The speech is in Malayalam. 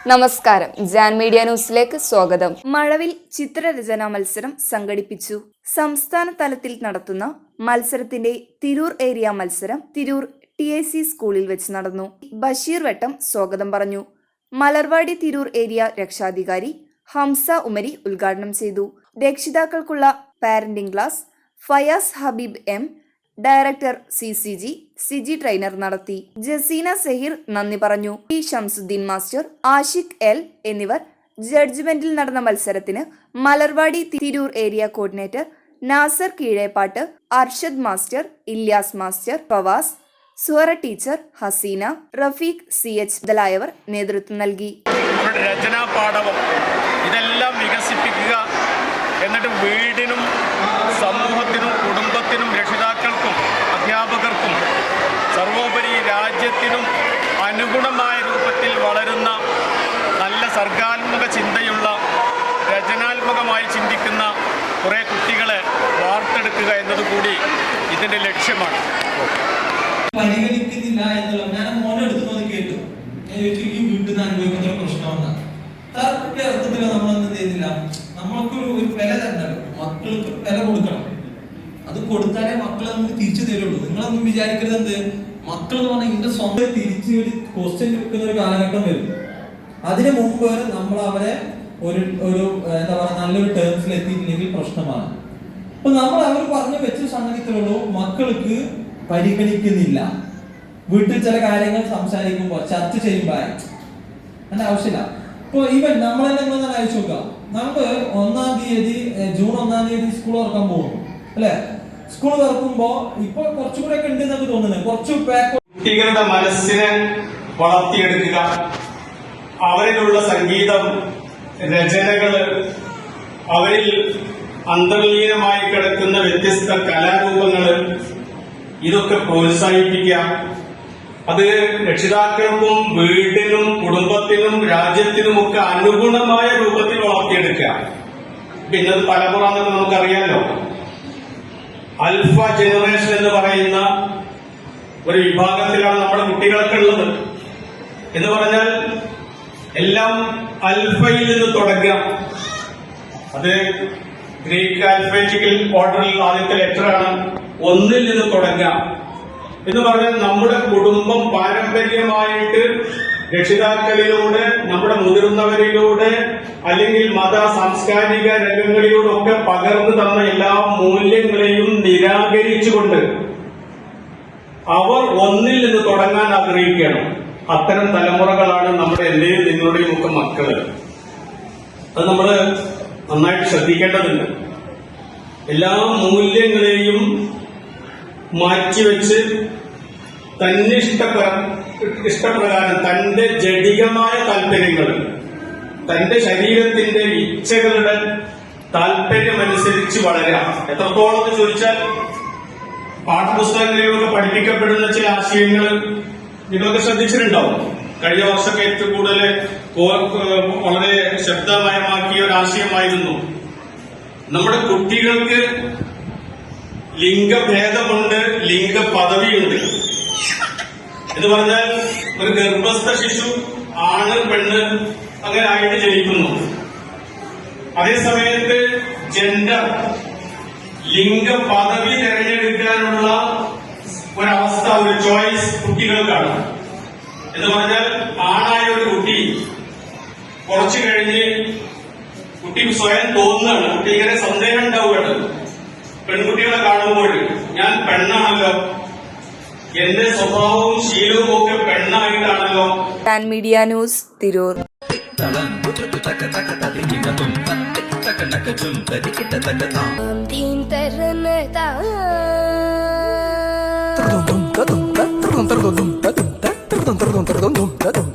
നമസ്കാരം, ജാൻ മീഡിയ ന്യൂസിലേക്ക് സ്വാഗതം. മഴവിൽ ചിത്രരചനാ മത്സരം സംഘടിപ്പിച്ചു. സംസ്ഥാന തലത്തിൽ നടത്തുന്ന മത്സരത്തിന്റെ തിരൂർ ഏരിയ മത്സരം തിരൂർ TIC സ്കൂളിൽ വെച്ച് നടന്നു. ബഷീർ വട്ടം സ്വാഗതം പറഞ്ഞു. മലർവാടി തിരൂർ ഏരിയ രക്ഷാധികാരി ഹംസ ഉമരി ഉദ്ഘാടനം ചെയ്തു. രക്ഷിതാക്കൾക്കുള്ള parenting class Fayas Habeeb M, director CIGI trainer നടത്തി. ജസീന സഹീർ നന്ദി പറഞ്ഞു. T Shamsuddeen master, Ashiq L എന്നിവർ ജഡ്ജ്മെന്റിൽ നടന്ന മത്സരത്തിന് Malarvadi Tirur area coordinator Nasar Keezhepatt, Arshad master, Ilyas master, Fawas, Suhara teacher, Haseena, Rafeeq CH മുതലായവർ നേതൃത്വം നൽകി. രചനാ പാഠവും ഇതെല്ലാം വികസിപ്പിക്കുക, എന്നിട്ട് വീടിനും സമൂഹത്തിനും കുടുംബത്തിനും രക്ഷിതാക്കൾക്കും അധ്യാപകർക്കും സർവോപരി രാജ്യത്തിനും അനുഗുണമായ രൂപത്തിൽ വളരുന്ന നല്ല സർഗാത്മക ചിന്തയുള്ള രചനാത്മകമായി ചിന്തിക്കുന്ന കുറേ കുട്ടികളെ വാർത്തെടുക്കുക എന്നതുകൂടി ഇതിൻ്റെ ലക്ഷ്യമാണ്. പരിഗണിക്കുന്നില്ല എന്നുള്ള ഞാൻ മോനെ എടുക്കുന്നത് കേട്ടു. ഞാൻ ചോദിച്ചു, ഈ വീട്ടിൽ നിന്ന് അനുഭവിക്കുന്ന പ്രശ്നമാണ് താല്പര്യ അർത്ഥത്തിൽ നമ്മൾ എന്ത് ചെയ്യുന്നില്ല, നമ്മൾക്കൊരു വില തരണം, മക്കൾക്ക് വില കൊടുക്കണം. അത് കൊടുത്താലേ മക്കളെ നമുക്ക് തിരിച്ചു തരുള്ളൂ. നിങ്ങളൊന്നും വിചാരിക്കരുത് എന്ത് മക്കൾ എന്ന് പറഞ്ഞാൽ ഇതിന്റെ സ്വന്തം തിരിച്ച് ഒരു ക്വസ്റ്റ്യൻ വെക്കുന്ന ഒരു കാലഘട്ടം വരും. അതിനു മുമ്പ് നമ്മൾ അവരെ ഒരു എന്താ പറയുക നല്ലൊരു ടേംസിൽ എത്തിയിട്ടില്ലെങ്കിൽ പ്രശ്നമാണ്. അപ്പൊ നമ്മൾ അവർ പറഞ്ഞു വെച്ച സംഗതികളുള്ളൂ, മക്കൾക്ക് പരിഗണിക്കുന്നില്ല. വീട്ടിൽ ചില കാര്യങ്ങൾ സംസാരിക്കുമ്പോൾ ചർച്ച ചെയ്യുമ്പോൾ അതിന്റെ ആവശ്യമില്ല. ഇപ്പൊ ഈവൻ നമ്മളെല്ലാം നിങ്ങൾ അയച്ചു നോക്കാം, നമുക്ക് ജൂൺ 1 തീയതി സ്കൂൾ തുറക്കാൻ പോകും അല്ലെ? സ്കൂൾ തുറക്കുമ്പോ ഇപ്പൊ കുറച്ചുകൂടെ ഒക്കെ ഉണ്ട് എന്നൊക്കെ തോന്നുന്നത്. കുറച്ച് കുട്ടികളുടെ മനസ്സിനെ വളർത്തിയെടുക്കുക, അവരിലുള്ള സംഗീതം, രചനകള്, അവരിൽ അന്തർലീനമായി കിടക്കുന്ന വ്യത്യസ്ത കലാരൂപങ്ങള്, ഇതൊക്കെ പ്രോത്സാഹിപ്പിക്കുക. അത് രക്ഷിതാക്കൾക്കും വീടിനും കുടുംബത്തിനും രാജ്യത്തിനുമൊക്കെ അനുഗുണമായ രൂപത്തിൽ വളർത്തിയെടുക്കുക. പിന്നെ അത് തലമുറ എന്നൊക്കെ നമുക്കറിയാലോ. അൽഫ ജനറേഷൻ എന്ന് പറയുന്ന ഒരു വിഭാഗത്തിലാണ് നമ്മുടെ കുട്ടികളൊക്കെ ഉള്ളത്. എന്ന് പറഞ്ഞാൽ എല്ലാം അൽഫയിൽ നിന്ന് തുടങ്ങുക. അത് ഗ്രീക്ക് ആൽഫബറ്റിക്കൽ ഓർഡറിൽ ആദ്യത്തെ ലെറ്ററാണ്. 1 നിന്ന് തുടങ്ങുക എന്ന് പറഞ്ഞാൽ നമ്മുടെ കുടുംബം പാരമ്പര്യമായിട്ട് രക്ഷിതാക്കളിലൂടെ, നമ്മുടെ മുതിർന്നവരിലൂടെ, അല്ലെങ്കിൽ മത സാംസ്കാരിക രംഗങ്ങളിലൂടെ ഒക്കെ പകർന്നു തന്ന എല്ലാ മൂല്യങ്ങളെയും നിരാകരിച്ചുകൊണ്ട് അവർ 1 നിന്ന് തുടങ്ങാൻ ആഗ്രഹിക്കുകയാണ്. അത്തരം തലമുറകളാണ് നമ്മുടെ എന്റെയും നിങ്ങളുടെയും ഒക്കെ മക്കള്. അത് നമ്മൾ നന്നായിട്ട് ശ്രദ്ധിക്കേണ്ടതുണ്ട്. എല്ലാ മൂല്യങ്ങളെയും മാറ്റിവെച്ച് തന്നെ ഇഷ്ടപ്രകാരം തന്റെ ജഡികമായ താല്പര്യങ്ങൾ, തന്റെ ശരീരത്തിന്റെ ഇച്ഛകളുടെ താല്പര്യമനുസരിച്ച് വളരാം. എത്രത്തോളം എന്ന് ചോദിച്ചാൽ പാഠപുസ്തകങ്ങളിലൊക്കെ പഠിപ്പിക്കപ്പെടുന്ന ചില ആശയങ്ങൾ നിങ്ങളൊക്കെ ശ്രദ്ധിച്ചിട്ടുണ്ടാവും. കഴിഞ്ഞ വർഷമൊക്കെ ഏറ്റവും കൂടുതൽ വളരെ ശബ്ദമയമാക്കിയ ഒരു ആശയമായിരുന്നു, നമ്മുടെ കുട്ടികൾക്ക് ലിംഗഭേദമുണ്ട്, ലിംഗ പദവിയുണ്ട്. എന്ന് പറഞ്ഞാൽ ഒരു ഗർഭസ്ഥ ശിശു ആണ് പെണ്ണ് അങ്ങനെ ആയിട്ട് ജനിക്കുന്നു. അതേസമയത്ത് ജെൻഡർ, ലിംഗ പദവി തിരഞ്ഞെടുക്കാനുള്ള ഒരവസ്ഥ, ഒരു ചോയ്സ് കുട്ടികൾക്കാണ്. എന്ന് പറഞ്ഞാൽ ആണായ ഒരു കുട്ടി കുറച്ചു കഴിഞ്ഞ് കുട്ടി സ്വയം തോന്നുകയാണ്, കുട്ടി ഇങ്ങനെ സന്ദേഹം ഉണ്ടാവുകയാണ്. പെൺകുട്ടികളെ കാണുമ്പോൾ ഞാൻ പെണ്ണാണല്ലോ, എന്റെ സ്വഭാവവും ശീലവും ഒക്കെ പെണ്ണായിട്ടാണല്ലോ. Jan media news, Tirur. Terdum, terdum, terdum, terdum, terdum, terdum, terdum, terdum, terdum, terdum, terdum.